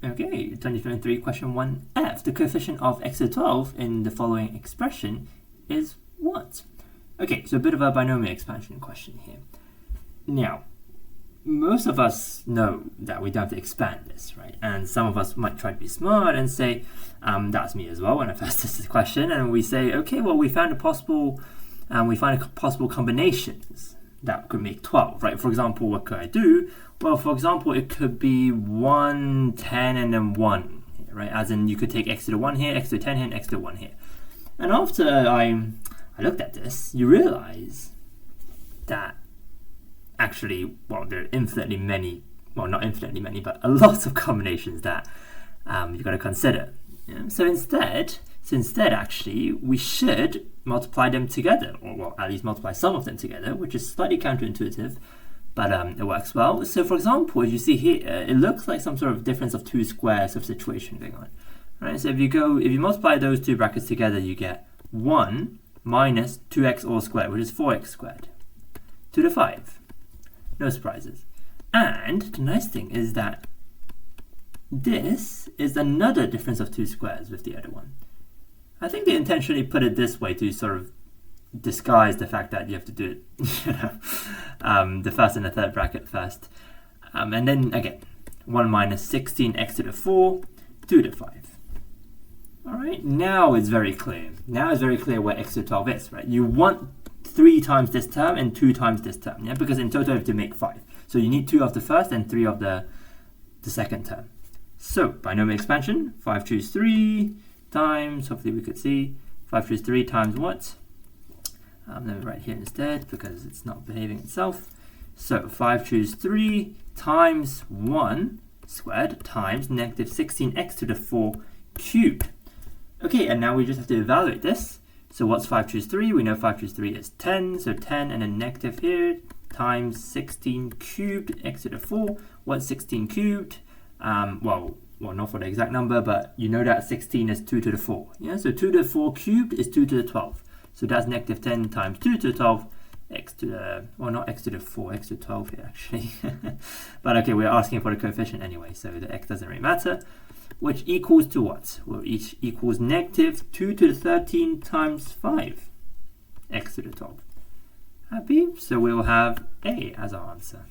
Okay, 2023 question 1F. The coefficient of x to the 12 in the following expression is what? Okay, so a bit of a binomial expansion question here. Now, most of us know that we don't have to expand this, right? And some of us might try to be smart and say, that's me as well when I first did this question, and we say, okay, well, we find possible combinations that could make 12, right? For example, what could I do? Well, for example, it could be 1, 10, and then 1, right? As in, you could take x to the 1 here, x to the 10 here, and x to the 1 here. And after I looked at this, you realize that actually, well, there are infinitely many, well, not infinitely many, but a lot of combinations that you've got to consider. Yeah? So instead, actually, we should multiply them together, or well, at least multiply some of them together, which is slightly counterintuitive, but it works well. So for example, as you see here, it looks like some sort of difference of 2 squares of situation going on. Right? So if you multiply those two brackets together, you get 1 minus 2x all squared, which is 4x squared, to the 5. No surprises. And the nice thing is that this is another difference of 2 squares with the other one. I think they intentionally put it this way to sort of disguise the fact that you have to do it, the first and the third bracket first. And then again, 1 minus 16x to the 4 to the 5. All right, now it's very clear. Now it's very clear where x to the 12 is, right? You want 3 times this term and 2 times this term, yeah? Because in total you have to make 5. So you need 2 of the first and 3 of the second term. So binomial expansion, 5 choose 3 times, hopefully we could see, 5 choose 3 times what? Let me write here instead because it's not behaving itself. So 5 choose 3 times 1 squared times negative 16x to the 4 cubed. Okay, and now we just have to evaluate this. So what's 5 choose 3? We know 5 choose 3 is 10, so 10 and then negative here times 16 cubed x to the 4. What's 16 cubed? Well, not for the exact number, but you know that 16 is 2 to the 4. Yeah, so 2 to the 4 cubed is 2 to the 12. So that's negative 10 times 2 to the 12, x to the, well, not x to the 4, x to the 12 here actually. But okay, we're asking for the coefficient anyway, so the x doesn't really matter. Which equals to what? Well, each equals negative 2 to the 13 times 5, x to the 12. Happy? So we'll have A as our answer.